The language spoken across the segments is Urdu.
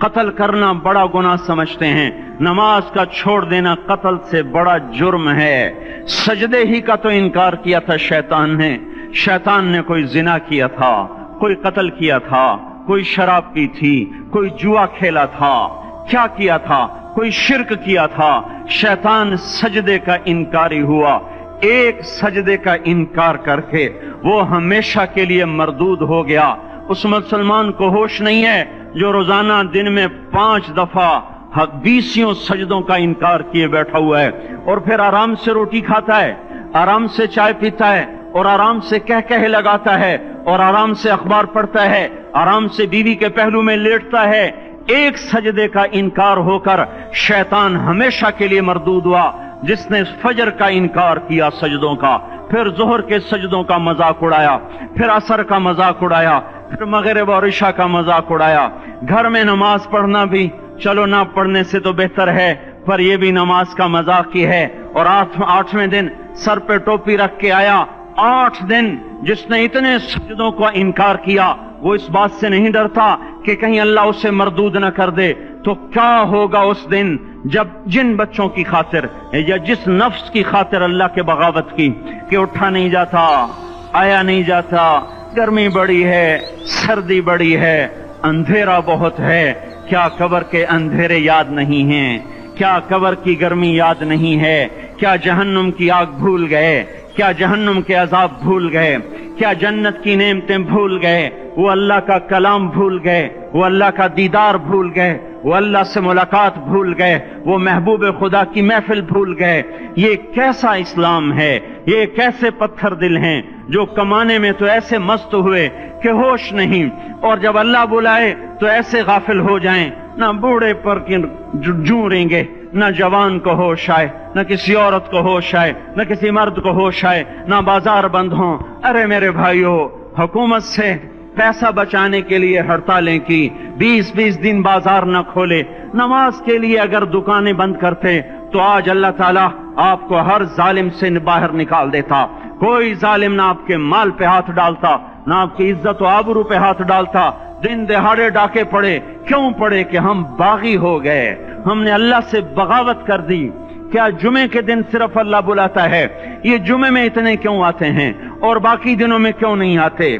قتل کرنا بڑا گناہ سمجھتے ہیں، نماز کا چھوڑ دینا قتل سے بڑا جرم ہے۔ سجدے ہی کا تو انکار کیا تھا شیطان نے کوئی زنا کیا تھا، کوئی قتل کیا تھا، کوئی شراب پی تھی، کوئی جوا کھیلا تھا، کیا کیا تھا؟ کوئی شرک کیا تھا۔ شیطان سجدے کا انکاری ہوا، ایک سجدے کا انکار کر کے وہ ہمیشہ کے لیے مردود ہو گیا۔ اس مسلمان کو ہوش نہیں ہے جو روزانہ دن میں 5 دفعہ 20 سجدوں کا انکار کیے بیٹھا ہوا ہے، اور پھر آرام سے روٹی کھاتا ہے، آرام سے چائے پیتا ہے، اور آرام سے کہہ لگاتا ہے، اور آرام سے اخبار پڑھتا ہے، آرام سے بیوی کے پہلو میں لیٹتا ہے۔ ایک سجدے کا انکار ہو کر شیطان ہمیشہ کے لیے مردود ہوا۔ جس نے فجر کا انکار کیا سجدوں کا، پھر ظہر کے سجدوں کا مذاق اڑایا، پھر عصر کا مذاق اڑایا، پھر مغرب اور عشاء کا مذاق اڑایا۔ گھر میں نماز پڑھنا بھی چلو نہ پڑھنے سے تو بہتر ہے، پر یہ بھی نماز کا مذاق کی ہے۔ اور 8ویں دن سر پہ ٹوپی رکھ کے آیا۔ 8 دن جس نے اتنے سجدوں کا انکار کیا، وہ اس بات سے نہیں ڈرتا کہ کہیں اللہ اسے مردود نہ کر دے، تو کیا ہوگا اس دن جب جن بچوں کی خاطر یا جس نفس کی خاطر اللہ کے بغاوت کی کہ اٹھا نہیں جاتا، آیا نہیں جاتا، گرمی بڑی ہے، سردی بڑی ہے، اندھیرا بہت ہے، کیا قبر کے اندھیرے یاد نہیں ہیں؟ کیا قبر کی گرمی یاد نہیں ہے؟ کیا جہنم کی آگ بھول گئے؟ کیا جہنم کے عذاب بھول گئے؟ کیا جنت کی نعمتیں بھول گئے؟ وہ اللہ کا کلام بھول گئے، وہ اللہ کا دیدار بھول گئے، وہ اللہ سے ملاقات بھول گئے، وہ محبوب خدا کی محفل بھول گئے۔ یہ کیسا اسلام ہے؟ یہ کیسے پتھر دل ہیں جو کمانے میں تو ایسے مست ہوئے کہ ہوش نہیں، اور جب اللہ بلائے تو ایسے غافل ہو جائیں، نہ بوڑھے پر جوں رہیں گے، نہ جوان کو ہوش آئے، نہ کسی عورت کو ہوش آئے، نہ کسی مرد کو ہوش آئے، نہ بازار بند ہوں۔ ارے میرے بھائیو، حکومت سے پیسہ بچانے کے لیے ہڑتالیں کی، 20 دن بازار نہ کھولے، نماز کے لیے اگر دکانیں بند کرتے تو آج اللہ تعالیٰ آپ کو ہر ظالم سے باہر نکال دیتا۔ کوئی ظالم نہ آپ کے مال پہ ہاتھ ڈالتا، نہ آپ کی عزت و آبرو پہ ہاتھ ڈالتا۔ دن دہاڑے ڈاکے پڑے، کیوں پڑے؟ کہ ہم باغی ہو گئے، ہم نے اللہ سے بغاوت کر دی۔ کیا جمعے کے دن صرف اللہ بلاتا ہے؟ یہ جمعے میں اتنے کیوں آتے ہیں اور باقی دنوں میں کیوں نہیں آتے؟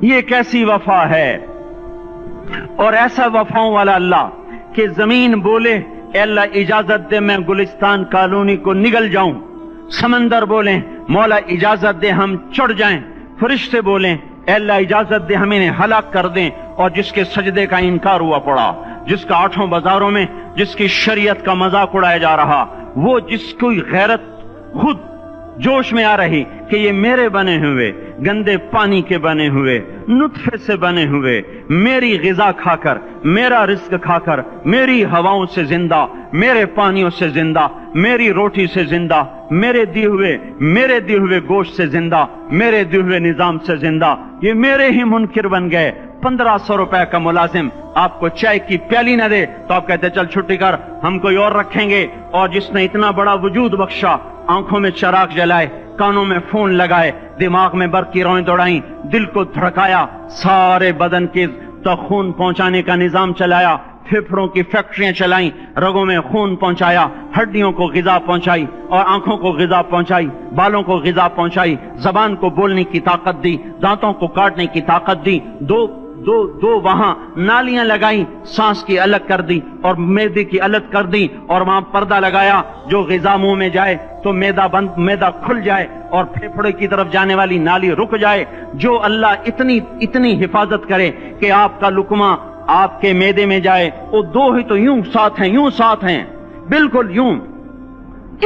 یہ کیسی وفا ہے؟ اور ایسا وفاؤں والا اللہ کہ زمین بولے اے اللہ اجازت دے میں گلستان کالونی کو نگل جاؤں، سمندر بولیں مولا اجازت دے ہم چڑھ جائیں، فرشتے بولیں اے اللہ اجازت دے ہم انہیں ہلاک کر دیں۔ اور جس کے سجدے کا انکار ہوا پڑا، جس کا 8 بازاروں میں جس کی شریعت کا مذاق اڑایا جا رہا، وہ جس کوئی غیرت خود جوش میں آ رہی کہ یہ میرے بنے ہوئے گندے پانی کے بنے ہوئے نطفے سے بنے ہوئے میری غذا کھا کر، میرا رزق کھا کر، میری ہواؤں سے زندہ، میرے پانیوں سے زندہ، میری روٹی سے زندہ، میرے دیے ہوئے گوشت سے زندہ، میرے دیے ہوئے نظام سے زندہ، یہ میرے ہی منکر بن گئے۔ 1500 روپے کا ملازم آپ کو چائے کی پیالی نہ دے تو آپ کہتے چل چھٹی کر، ہم کوئی اور رکھیں گے۔ اور جس نے اتنا بڑا وجود بخشا، آنکھوں میں چراغ جلائے، کانوں میں فون لگائے، دماغ میں برق کی روئیں دوڑائیں، دل کو دھڑکایا، سارے بدن کے تک خون پہنچانے کا نظام چلایا، پھیپھڑوں کی فیکٹریاں چلائیں، رگوں میں خون پہنچایا، ہڈیوں کو غذا پہنچائی اور آنکھوں کو غذا پہنچائی، بالوں کو غذا پہنچائی، زبان کو بولنے کی طاقت دی، دانتوں کو کاٹنے کی طاقت دی، دو وہاں نالیاں لگائیں، سانس کی الگ کر دی اور معدے کی الگ کر دی، اور وہاں پردہ لگایا، جو غذا منہ میں جائے تو معدہ کھل جائے اور پھیپھڑے کی طرف جانے والی نالی رک جائے۔ جو اللہ اتنی حفاظت کرے کہ آپ کا لقمہ آپ کے معدے میں جائے، وہ دو ہی تو یوں ساتھ ہیں بالکل یوں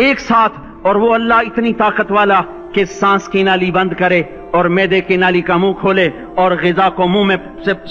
ایک ساتھ، اور وہ اللہ اتنی طاقت والا کہ سانس کی نالی بند کرے اور معدے کی نالی کا منہ کھولے اور غذا کو منہ میں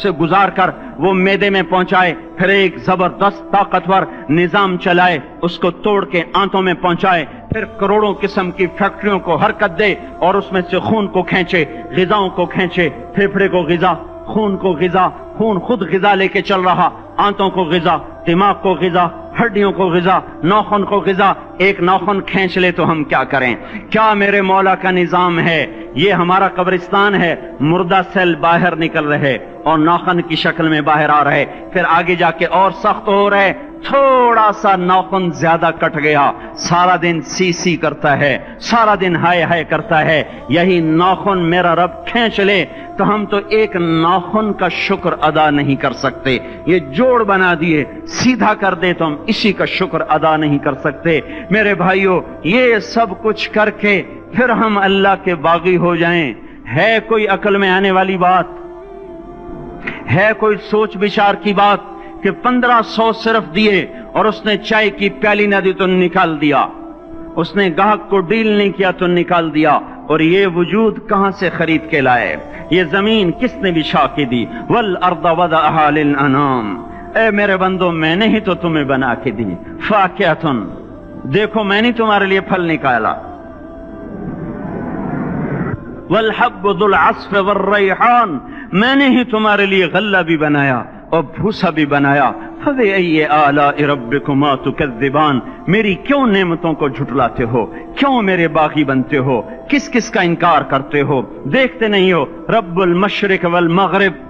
سے گزار کر وہ معدے میں پہنچائے، پھر ایک زبردست طاقتور نظام چلائے، اس کو توڑ کے آنتوں میں پہنچائے، پھر کروڑوں قسم کی فیکٹریوں کو حرکت دے اور اس میں سے خون کو کھینچے، غذاؤں کو کھینچے، پھیپھڑے کو غذا، خون کو غذا، خون خود غذا لے کے چل رہا، آنتوں کو غذا، دماغ کو غذا، ہڈیوں کو غذا، ناخن کو غذا۔ ایک ناخن کھینچ لے تو ہم کیا کریں؟ کیا میرے مولا کا نظام ہے؟ یہ ہمارا قبرستان ہے، مردہ سیل باہر نکل رہے اور ناخن کی شکل میں باہر آ رہے، پھر آگے جا کے اور سخت ہو رہے، تھوڑا سا ناخن زیادہ کٹ گیا، سارا دن سی سی کرتا ہے، سارا دن ہائے ہائے کرتا ہے، یہی ناخن میرا رب کھینچ لے تو ہم تو ایک ناخن کا شکر ادا نہیں کر سکتے، یہ جوڑ بنا دیے، سیدھا کر دے تو ہم اسی کا شکر ادا نہیں کر سکتے۔ میرے بھائیو، یہ سب کچھ کر کے پھر ہم اللہ کے باغی ہو جائیں، ہے کوئی عقل میں آنے والی بات؟ ہے کوئی سوچ بچار کی بات کہ 1500 صرف دیے اور اس نے چائے کی پیالی نہ دی تو نکال دیا، اس نے گاہک کو ڈیل نہیں کیا تو نکال دیا، اور یہ وجود کہاں سے خرید کے لائے؟ یہ زمین کس نے بچھا کے دی؟ والارض وضعها للانام، اے میرے بندو میں نے ہی تو تمہیں بنا کے دی، فاکہۃ، دیکھو میں نے تمہارے لیے پھل نکالا، والحب ذو العصف والریحان، میں نے ہی تمہارے لیے غلہ بھی بنایا اور بھوسا بھی بنایا، فبأي آلاء ربكما تكذبان، میری کیوں نعمتوں کو جھٹلاتے ہو؟ کیوں میرے باغی بنتے ہو؟ کس کس کا انکار کرتے ہو؟ دیکھتے نہیں ہو رب المشرق والمغرب،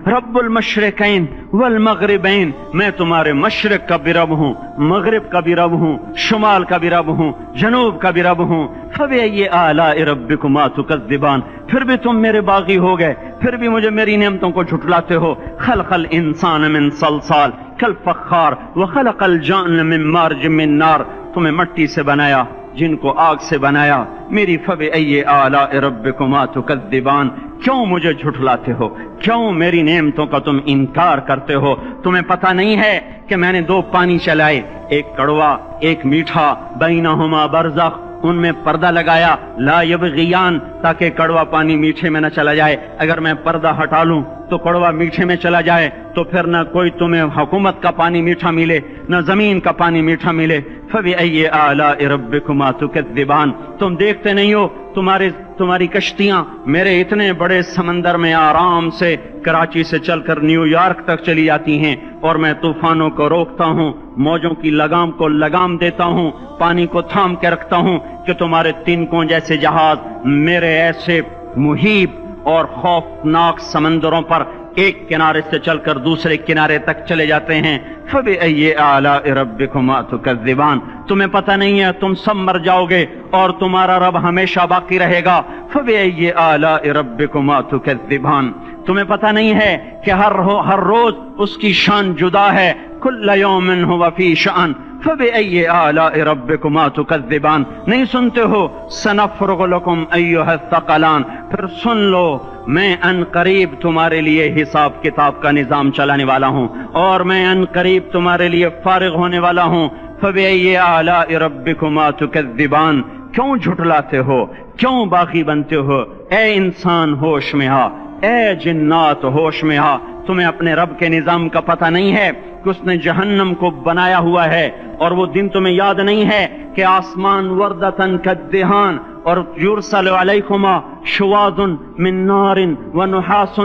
رب المشرقین والمغربین، میں تمہارے مشرق کا بھی رب ہوں، مغرب کا بھی رب ہوں، شمال کا بھی رب ہوں، جنوب کا بھی رب ہوں، فبأي آلاء ربكما تكذبان، پھر بھی تم میرے باغی ہو گئے، پھر بھی مجھے میری نعمتوں کو جھٹلاتے ہو۔ خلق الانسان من صلصال کالفخار وخلق الجان من مارج من نار، تمہیں مٹی سے بنایا، جن کو آگ سے بنایا، میری فبأي آلاء ربكما تكذبان، کیوں مجھے جھٹلاتے ہو؟ کیوں میری نعمتوں کا تم انکار کرتے ہو؟ تمہیں پتہ نہیں ہے کہ میں نے دو پانی چلائے، ایک کڑوا ایک میٹھا، بینہما برزخ، ان میں پردہ لگایا، لا یبغیان، تاکہ کڑوا پانی میٹھے میں نہ چلا جائے، اگر میں پردہ ہٹا لوں تو کڑوا میٹھے میں چلا جائے تو پھر نہ کوئی تمہیں حکومت کا پانی میٹھا ملے نہ زمین کا پانی میٹھا ملے۔ فبأي آلاء ربكما تكذبان، تم دیکھتے نہیں ہو تمہاری کشتیاں میرے اتنے بڑے سمندر میں آرام سے کراچی سے چل کر نیو یارک تک چلی جاتی ہیں، اور میں طوفانوں کو روکتا ہوں، موجوں کی لگام کو لگام دیتا ہوں، پانی کو تھام کے رکھتا ہوں کہ تمہارے تنکوں جیسے جہاز میرے ایسے محیط اور خوفناک سمندروں پر ایک کنارے سے چل کر دوسرے کنارے تک چلے جاتے ہیں۔ فبأي آلاء ربكما تكذبان، تمہیں پتہ نہیں ہے تم سب مر جاؤ گے اور تمہارا رب ہمیشہ باقی رہے گا۔ فبأي آلاء ربكما تكذبان، تمہیں پتہ نہیں ہے کہ ہر روز اس کی شان جدا ہے، كل يوم هو في شأن، فبأي آلاء ربكما تكذبان، نہیں سنتے ہو؟ سنفرغ لكم أيها الثقلان، پھر سن لو میں ان قریب تمہارے لیے حساب کتاب کا نظام چلانے والا ہوں، اور میں ان قریب تمہارے لیے فارغ ہونے والا ہوں۔ فبأي آلاء ربكما تكذبان، کیوں جھٹلاتے ہو؟ کیوں باغی بنتے ہو؟ اے انسان ہوش میں آ، اے جنات ہوش میں آ، تمہیں اپنے رب کے نظام کا پتہ نہیں ہے کہ اس نے جہنم کو بنایا ہوا ہے، اور وہ دن تمہیں یاد نہیں ہے کہ آسمان وردتن کالدہان، اور یرسل علیکما شواظ من نار ونحاس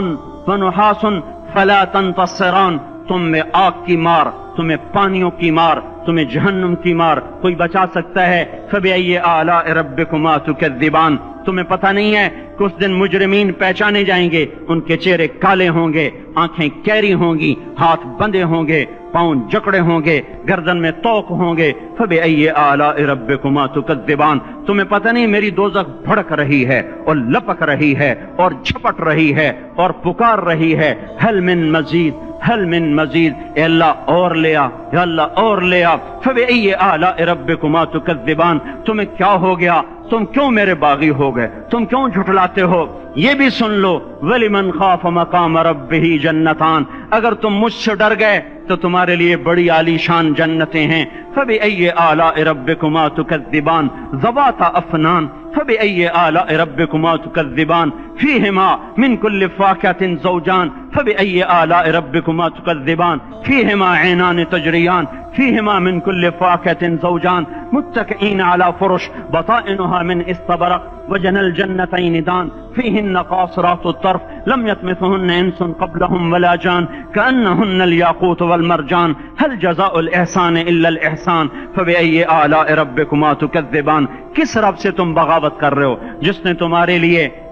فلا تنتصران، تم میں آگ کی مار، تمہیں پانیوں کی مار، تمہیں جہنم کی مار کوئی بچا سکتا ہے؟ فبأي آلاء ربكما تكذبان، تمہیں پتہ نہیں ہے کہ اس دن مجرمین پہچانے جائیں گے، ان کے چہرے کالے ہوں گے، آنکھیں کیری ہوں گی، ہاتھ بندے ہوں گے، پاؤں جکڑے ہوں گے، گردن میں توق ہوں گے۔ فبأي آلاء ربكما تكذبان، تمہیں پتہ نہیں میری دوزخ بھڑک رہی ہے اور لپک رہی ہے اور جھپٹ رہی ہے اور پکار رہی ہے، هل من مزید، هل من مزید، اے اللہ اور لے آ، یا اللہ اور لے آ۔ فبأي آلاء ربكما تكذبان، تمہیں کیا ہو گیا؟ تم کیوں میرے باغی ہو گئے؟ تم کیوں جھٹلاتے ہو؟ یہ بھی سن لو، وَلِمَنْ خَافَ مَقَامَ رَبِّهِ جَنَّتَانِ، اگر تم مجھ سے ڈر گئے تو تمہارے لیے بڑی عالی شان جنتیں ہیں۔ فبأي آلاء ربكما تكذبان ذواتا افنان، فبأي آلاء ربكما تكذبان فيهما من كل فاكهة زوجان، فبأي آلاء ربكما تكذبان فيهما عينان تجريان، فيهما من كل فاكهة زوجان متكئين على فرش بطائنها من استبرق وجنى الجنتين دان، فيهن قاصرات الطرف لم يطمثهن انس قبلهم ولا جان، كأنهن الياقوت والمرجان، هل جزاء الإحسان إلا الإحسان، فبأي آلاء ربكما تكذبان، کس رب سے تم بغاوت کر رہے ہو جس نے تمہارے لیے